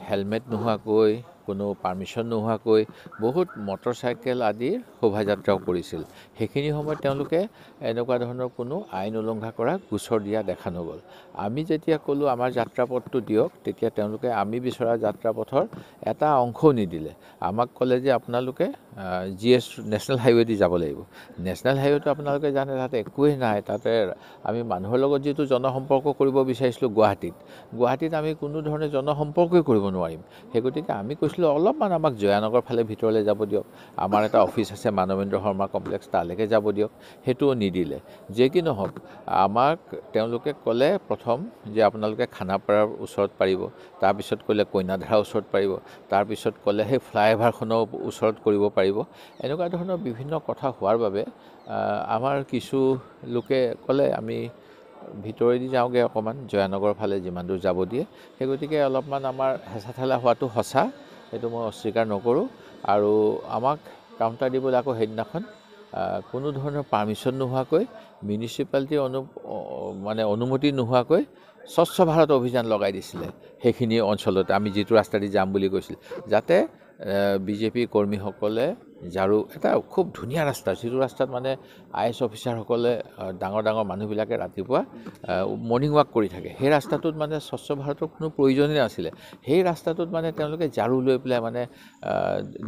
Helmet নোহোৱাকৈ কোনো permission নোহোৱাকৈ বহুত মটৰচাইকেল আদিৰ শোভাযাত্ৰাও কৰিছিল। সেইখিনি সময়ত তেওঁলোকে এনেকুৱা ধৰণৰ কোনো আইন উলংঘা কৰা গোচৰ দিয়া দেখা নগ'ল। আমি যেতিয়া ক'লোঁ আমাৰ যাত্ৰাপথটো দিয়ক, তেতিয়া তেওঁলোকে আমি বিচৰা যাত্ৰাপথৰ এটা অংশও নিদিলে। আমাক ক'লে যে আপোনালোকে GS নেশ্যনেল হাইৱে দি যাব লাগিব। নেশ্যনেল হাইৱেটো আপোনালোকে জানে তাতে একোৱেই নাই। তাতে আমি মানুহৰ লগত যিটো জনসম্পৰ্ক কৰিব বিচাৰিছিলোঁ গুৱাহাটীত আমি কোনো ধৰণে জনসম্পৰ্কই কৰিব নোৱাৰিম। সেই গতিকে আমি কৈছিলোঁ অলপমান আমাক জয়ানগৰ ফালে ভিতৰলৈ যাব দিয়ক, আমাৰ এটা অফিচ আছে মানৱেন্দ্ৰ শৰ্মা কমপ্লেক্স, তালৈকে যাব দিয়ক। সেইটোও নিদিলে। যে কি নহওক আমাক তেওঁলোকে ক'লে প্ৰথম যে আপোনালোকে খানাপাৰাৰ ওচৰত পাৰিব, তাৰপিছত ক'লে কইনাধাৰাৰ ওচৰত পাৰিব, তাৰপিছত ক'লে সেই ফ্লাইঅভাৰখনৰ ওচৰত কৰিব পাৰিব। এনেকুৱা ধৰণৰ বিভিন্ন কথা হোৱাৰ বাবে আমাৰ কিছু লোকে ক'লে আমি ভিতৰেদি যাওঁগৈ অকণমান, জয়ানগৰৰ ফালে যিমান দূৰ যাব দিয়ে। সেই গতিকে অলপমান আমাৰ হেঁচা ঠেলা হোৱাটো সঁচা, সেইটো মই অস্বীকাৰ নকৰোঁ। আৰু আমাক কাউণ্টাৰ দিবলৈ আকৌ সেইদিনাখন কোনো ধৰণৰ পাৰ্মিশ্যন নোহোৱাকৈ, মিউনিচিপালিটিৰ অনুমতি নোহোৱাকৈ স্বচ্ছ ভাৰত অভিযান লগাই দিছিলে সেইখিনি অঞ্চলতে, আমি যিটো ৰাস্তা দি যাম বুলি কৈছিল, যাতে বিজেপি কৰ্মীসকলে ঝাৰু, এটা খুব ধুনীয়া ৰাস্তা, যিটো ৰাস্তাত IAS অফিচাৰসকলে ডাঙৰ ডাঙৰ মানুহবিলাকে ৰাতিপুৱা মৰ্ণিং ৱাক কৰি থাকে। সেই ৰাস্তাটোত স্বচ্ছ ভাৰতৰ কোনো প্ৰয়োজনেই নাছিলে। সেই ৰাস্তাটোত তেওঁলোকে ঝাৰু লৈ পেলাই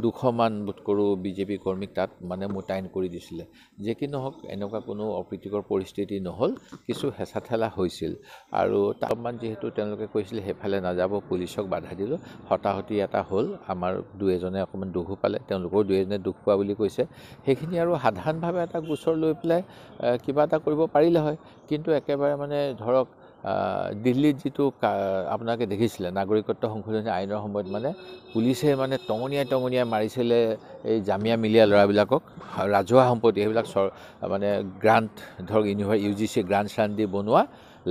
200মান বোধ কৰোঁ বিজেপি কৰ্মীক তাত মোতায়েন কৰি দিছিলে। যে কি নহওক এনেকুৱা কোনো অপ্ৰীতিকৰ পৰিস্থিতি নহ'ল, কিছু হেঁচা ঠেলা হৈছিল। আৰু তামান যিহেতু তেওঁলোকে কৈছিলে সেইফালে নাযাব, পুলিচক বাধা দিলোঁ, হতাহতি এটা হ'ল। আমাৰ দুই এজনে অকণমান দুখো পালে, তেওঁলোকেও দুই এজনে দুখ পোৱা বুলি কৈছে। সেইখিনি আৰু সাধাৰণভাৱে এটা গোচৰ লৈ পেলাই কিবা এটা কৰিব পাৰিলে হয়। কিন্তু একেবাৰে ধৰক দিল্লীত যিটো আপোনালোকে দেখিছিলে নাগৰিকত্ব সংশোধনী আইনৰ সময়ত পুলিচে টঙনিয়াই মাৰিছিলে এই জামিয়া মিলিয়া ল'ৰাবিলাকক, ৰাজহুৱা সম্পত্তি সেইবিলাক গ্ৰাণ্ট, ধৰক UGC গ্ৰাণ্ট চাণ্ট দি বনোৱা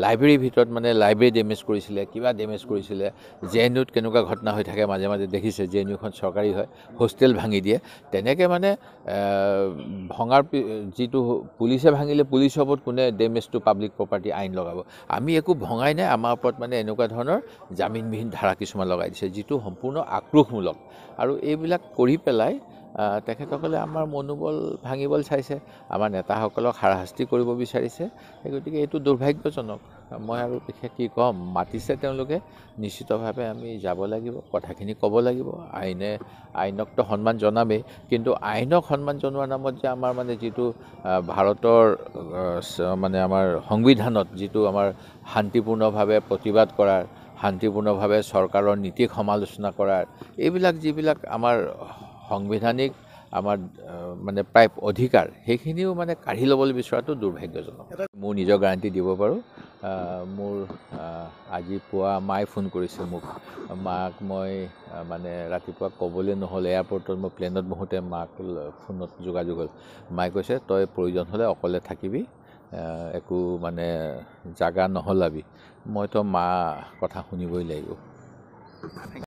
লাইব্ৰেৰীৰ ভিতৰত লাইব্ৰেৰী ডেমেজ কৰিছিলে, কিবা ডেমেজ কৰিছিলে। JNUত কেনেকুৱা ঘটনা হৈ থাকে মাজে মাজে দেখিছে, JNUখন চৰকাৰী হয়, হোষ্টেল ভাঙি দিয়ে। তেনেকৈ ভঙাৰ যিটো পুলিচে ভাঙিলে পুলিচৰ ওপৰত কোনে ডেমেজ টু পাব্লিক প্ৰপাৰ্টি আইন লগাব। আমি একো ভঙাই নাই, আমাৰ ওপৰত এনেকুৱা ধৰণৰ জামিনবিহীন ধাৰা কিছুমান লগাই দিছে, যিটো সম্পূৰ্ণ আক্ৰোশমূলক। আৰু এইবিলাক কৰি পেলাই তেখেতসকলে আমাৰ মনোবল ভাঙিবলৈ চাইছে, আমাৰ নেতাসকলক হাৰাশাস্তি কৰিব বিচাৰিছে। সেই গতিকে এইটো দুৰ্ভাগ্যজনক। মই আৰু বিশেষ কি ক'ম, মাতিছে তেওঁলোকে, নিশ্চিতভাৱে আমি যাব লাগিব, কথাখিনি ক'ব লাগিব। আইনকতো সন্মান জনামেই, কিন্তু আইনক সন্মান জনোৱাৰ নামত যে আমাৰ যিটো ভাৰতৰ আমাৰ সংবিধানত যিটো আমাৰ শান্তিপূৰ্ণভাৱে প্ৰতিবাদ কৰাৰ, শান্তিপূৰ্ণভাৱে চৰকাৰৰ নীতিক সমালোচনা কৰাৰ, এইবিলাক যিবিলাক আমাৰ সাংবিধানিক আমাৰ প্ৰায় অধিকাৰ, সেইখিনিও কাঢ়ি ল'বলৈ বিচৰাটো দুৰ্ভাগ্যজনক। মোৰ নিজৰ গেৰাণ্টি দিব পাৰোঁ। মোৰ আজি পুৱা মায়ে ফোন কৰিছিল মোক। মাক মই ৰাতিপুৱা ক'বলৈ নহ'ল, এয়াৰপৰ্টত মই প্লেনত বহোঁতে মাক ফোনত যোগাযোগ হ'ল। মায়ে কৈছে তই প্ৰয়োজন হ'লে অকলে থাকিবি, একো জাগা নহলাবি। মইতো মা কথা শুনিবই লাগিব।